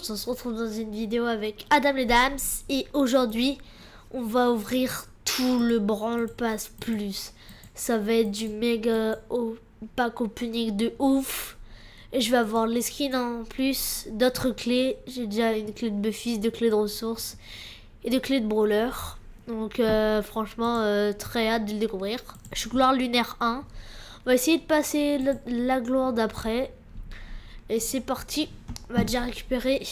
On se retrouve dans une vidéo avec Adam les Dams et aujourd'hui on va ouvrir tout le Brawl Pass Plus. Ça va être du méga pack opening de ouf. Et je vais avoir les skins en plus, d'autres clés. J'ai déjà une clé de Buffy, deux clés de ressources et deux clés de Brawler. Donc franchement très hâte de le découvrir. Je suis gloire lunaire 1. On va essayer de passer la gloire d'après. Et c'est parti. On va déjà récupérer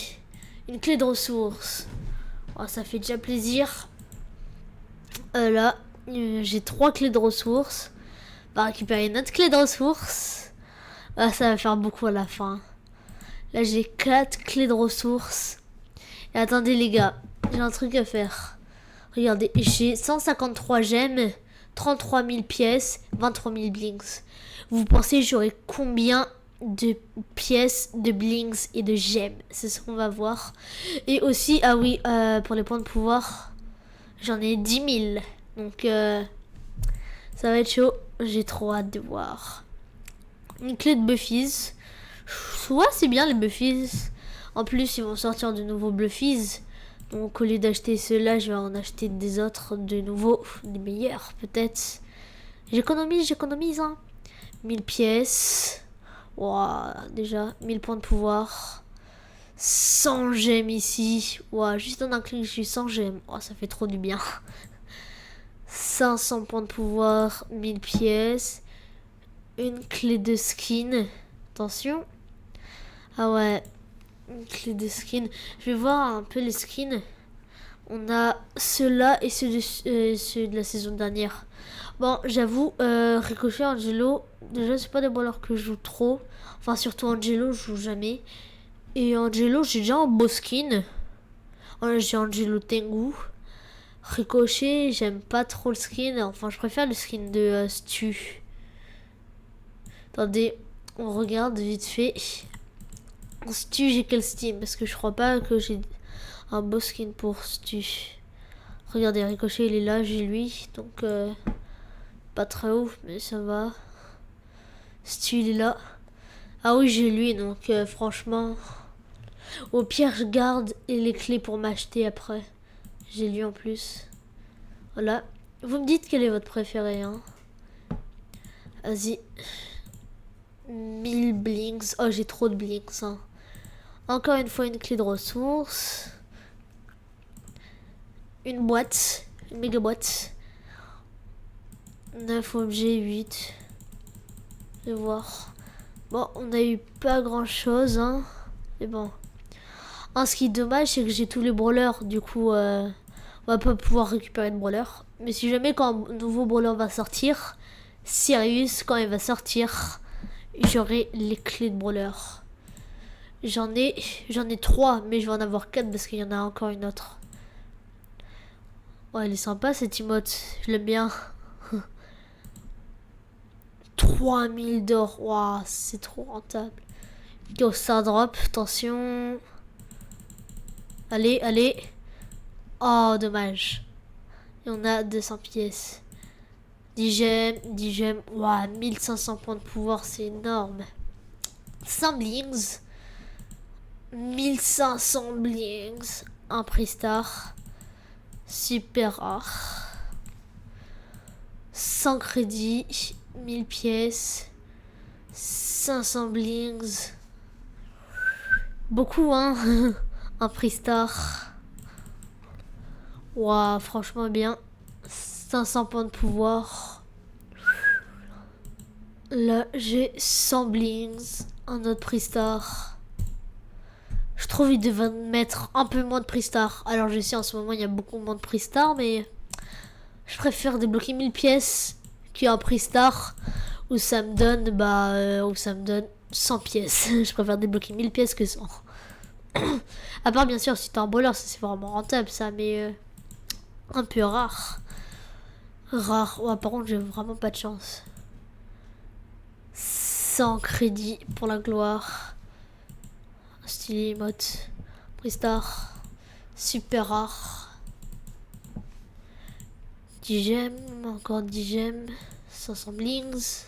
une clé de ressources. Oh, ça fait déjà plaisir. Là, j'ai 3 clés de ressources. On va récupérer une autre clé de ressources. Ah, ça va faire beaucoup à la fin. Là, j'ai 4 clés de ressources. Et attendez les gars, j'ai un truc à faire. Regardez, j'ai 153 gemmes, 33 000 pièces, 23 000 blinks. Vous pensez j'aurai combien de pièces, de blinks et de gemmes? C'est ce qu'on va voir. Et aussi, ah oui, pour les points de pouvoir, j'en ai 10 000. Donc, ça va être chaud. J'ai trop hâte de voir. Une clé de Buffy's. Soit c'est bien les Buffy's. En plus, ils vont sortir de nouveaux Buffy's. Donc, au lieu d'acheter ceux-là, je vais en acheter des autres, de nouveaux, des meilleurs peut-être. J'économise, hein. 1000 pièces. Wow, déjà, 1000 points de pouvoir. 100 gemmes ici. Wow, juste en un clic, je suis 100 gemmes. Oh, ça fait trop du bien. 500 points de pouvoir, 1000 pièces. Une clé de skin. Attention. Ah ouais, une clé de skin. Je vais voir un peu les skins. On a ceux-là et ceux de la saison dernière. Bon, j'avoue, Ricochet, Angelo, déjà c'est pas des brawlers que je joue trop. Enfin, surtout Angelo, je joue jamais. Et Angelo, j'ai déjà un beau skin. J'ai Angelo Tengu. Ricochet, j'aime pas trop le skin. Enfin, je préfère le skin de Stu. Attendez, on regarde vite fait. Stu, j'ai quel Steam? Parce que je crois pas que j'ai un beau skin pour Stu. Regardez, Ricochet, il est là, j'ai lui. Donc, pas très ouf, mais ça va. Stu, il est là. Ah oui, j'ai lui, donc franchement... Au pire, je garde les clés pour m'acheter après. J'ai lui en plus. Voilà. Vous me dites quel est votre préféré, hein. Vas-y. 1000 blinks. Oh, j'ai trop de blinks, hein. Encore une fois, une clé de ressources. Une boîte. Une méga boîte. 9 objets, 8. Je vais voir. Bon, on a eu pas grand chose, hein. Mais bon. Ce qui est dommage, c'est que j'ai tous les brawlers. Du coup, on va pas pouvoir récupérer de brawler. Mais si jamais quand un nouveau brawler va sortir, Sirius, quand il va sortir, j'aurai les clés de brawler. J'en ai 3, mais je vais en avoir 4 parce qu'il y en a encore une autre. Ouais, elle est sympa cette emote. Je l'aime bien. 3000 d'or. Waouh, c'est trop rentable. Go, Star Drop. Attention. Allez, allez. Oh, dommage. Et on a 200 pièces. 10 gemmes, 10 gemmes. Waouh, 1500 points de pouvoir, c'est énorme. 100 blings. 1500 blings. Un prix star. Super rare. 100 crédits. 1000 pièces. 500 blings. Beaucoup, hein. Un prix star. Waouh, franchement bien. 500 points de pouvoir. Là, j'ai 100 blings. Un autre prix star. Je trouve qu'il devrait mettre un peu moins de prix star. Alors, je sais, en ce moment, il y a beaucoup moins de prix star, mais je préfère débloquer 1000 pièces qu'un prix star où ça me donne 100 pièces. Je préfère débloquer 1000 pièces que 100. À part, bien sûr, si t'es un brawler, c'est vraiment rentable, ça, mais un peu rare. Rare. Ouais, par contre, j'ai vraiment pas de chance. 100 crédits pour la gloire. Stylé emote. Prix star. Super rare. 10 gemmes. Encore 10 gemmes. 500 blings.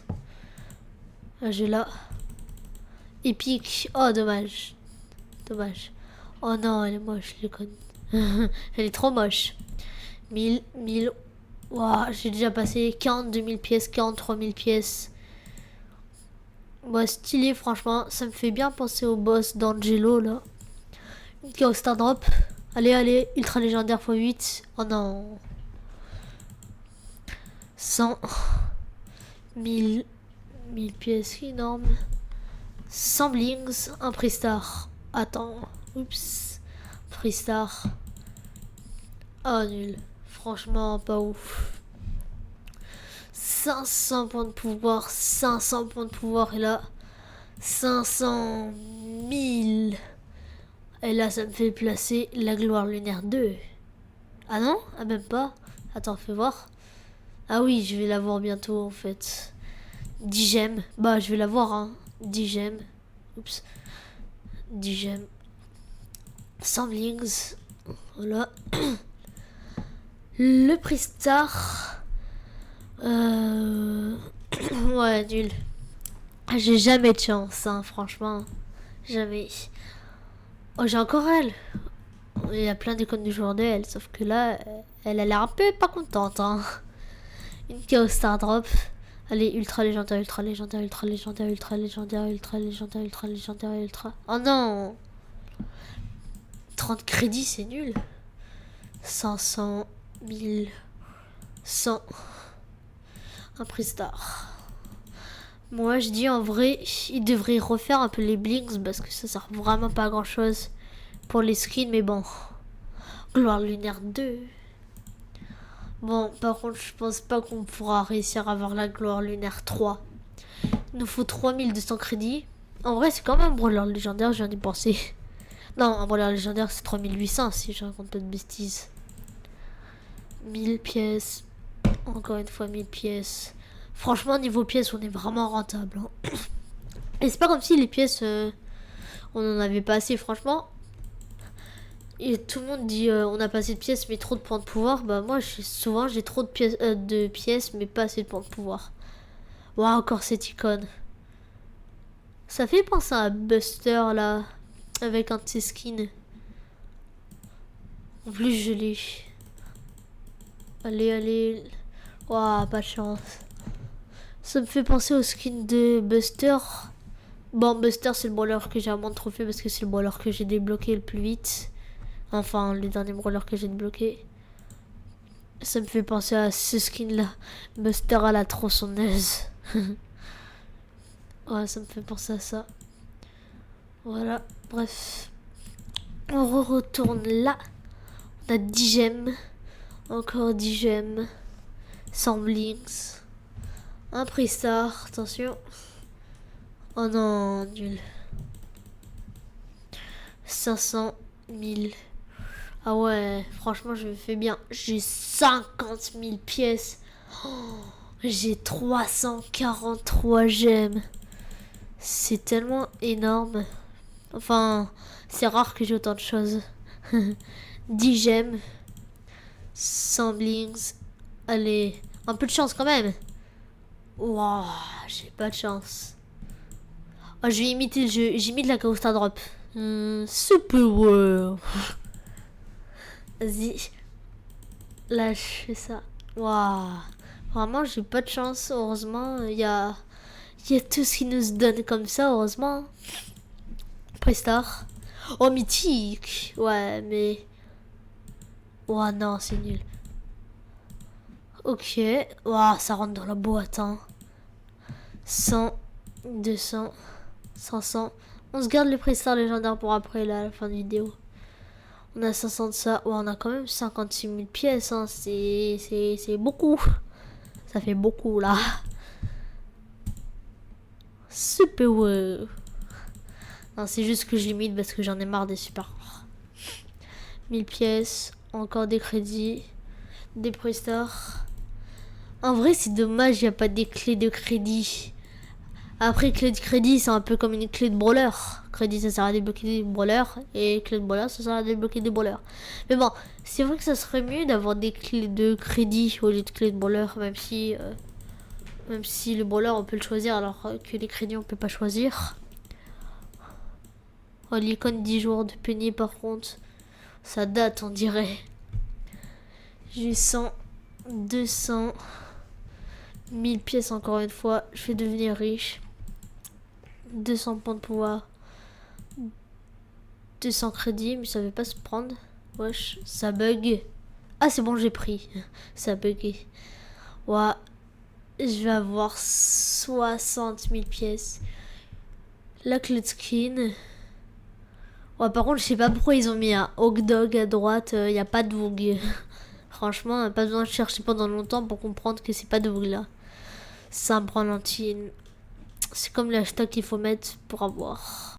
Ah, j'ai là. Épique. Oh, dommage. Dommage. Oh non, elle est moche, les connes. Elle est trop moche. 1000. Waouh, j'ai déjà passé 42 000 pièces, 43 000 pièces. Bah, stylé, franchement. Ça me fait bien penser au boss d'Angelo, là. Chaos Star Drop. Allez, allez, ultra légendaire x8. Oh non. 100. 1000 pièces, énorme. 100 blings, un prix star. Attends, oups. Prix star. Oh, nul. Franchement, pas ouf. 500 points de pouvoir, 500 points de pouvoir, et là, 500 000. Et là, ça me fait placer la gloire lunaire 2. Ah non? Ah, même pas. Attends, fais voir. Ah oui, je vais la voir bientôt, en fait. 10 gemmes. Bah, je vais la voir, hein. 10 gemmes. Oups. 10 gemmes. 100 blings. Voilà. Le prix star. Ouais, nul. J'ai jamais de chance, hein, franchement. Jamais. Oh, j'ai encore elle. Il y a plein d'icônes du jour d'elle, sauf que là, elle a l'air un peu pas contente, hein. Une Chaos Star Drop. Allez, ultra légendaire, ultra légendaire, ultra légendaire, ultra légendaire, ultra légendaire, ultra légendaire, ultra. Oh non! 30 crédits, c'est nul. 500, 1000, 100. Un prix star. Moi, je dis en vrai, ils devraient refaire un peu les blinks parce que ça sert vraiment pas à grand chose pour les skins, mais bon. Gloire lunaire 2. Bon, par contre, je pense pas qu'on pourra réussir à avoir la gloire lunaire 3. Il nous faut 3200 crédits. En vrai, c'est quand même un brawler légendaire, je viens d'y penser. Non, un brawler légendaire, c'est 3800 si je raconte pas de bêtises. 1000 pièces. Encore une fois, 1000 pièces. Franchement, niveau pièces, on est vraiment rentable, hein. Et c'est pas comme si les pièces, on en avait pas assez, franchement. Et tout le monde dit on a pas assez de pièces mais trop de points de pouvoir. Bah moi souvent j'ai trop de pièces mais pas assez de points de pouvoir. Waouh, encore cette icône. Ça fait penser à Buster là. Avec un de ses skins. En plus je l'ai. Allez, allez. Waouh, pas de chance. Ça me fait penser au skin de Buster. Bon, Buster c'est le brawler que j'ai à moins de trophées parce que c'est le brawler que j'ai débloqué le plus vite. Enfin, les derniers brawlers que j'ai débloqués. Ça me fait penser à ce skin là. Buster à la tronçonneuse. Ouais, ça me fait penser à ça. Voilà, bref. On retourne là. On a 10 gemmes. Encore 10 gemmes. 100 blinks. Un prix star, attention. Oh non, nul. 500 000. Ah ouais, franchement, je me fais bien. J'ai 50 000 pièces. Oh, j'ai 343 gemmes. C'est tellement énorme. Enfin, c'est rare que j'ai autant de choses. 10 gemmes. 100 blings. Allez, un peu de chance quand même. Waouh, j'ai pas de chance. Oh, je vais imiter le jeu. J'ai mis de la Chaos Star Drop. Super World. Vas-y. Lâche ça. Waouh. Vraiment, j'ai pas de chance. Heureusement, il y a tout ce qui nous se donne comme ça, heureusement. Prestar. Oh, mythique. Ouais, mais... Oh non, c'est nul. Ok. Waouh, ça rentre dans la boîte, hein. 100, 200, 500. On se garde le Prestar légendaire pour après, là, à la fin de vidéo. On a 500 de ça. Ouais, on a quand même 56 000 pièces, hein. C'est beaucoup. Ça fait beaucoup, là. Super wow. Non, c'est juste que je limite parce que j'en ai marre des super rares. 1000 pièces. Encore des crédits. Des prestars. En vrai, c'est dommage, il n'y a pas des clés de crédit. Après, clé de crédit, c'est un peu comme une clé de brawler. Crédit, ça sert à débloquer des brawlers. Et clé de brawler, ça sert à débloquer des brawlers. Mais bon, c'est vrai que ça serait mieux d'avoir des clés de crédit au lieu de clés de brawler. Même si le brawler, on peut le choisir alors que les crédits, on peut pas choisir. Oh, l'icône 10 jours de penny par contre. Ça date, on dirait. J'ai 100, 200, 1000 pièces encore une fois. Je vais devenir riche. 200 points de pouvoir. 200 crédits, mais ça veut pas se prendre. Wesh, ça bug. Ah, c'est bon, j'ai pris. Ça a bugué. Ouais, je vais avoir 60 000 pièces. La clé de skin. Ouais, par contre, je sais pas pourquoi ils ont mis un Hog Dog à droite. Y a pas de Vogue. Franchement, pas besoin de chercher pendant longtemps pour comprendre que c'est pas de Vogue là. Ça me prend lentille. C'est comme l'hashtag qu'il faut mettre pour avoir.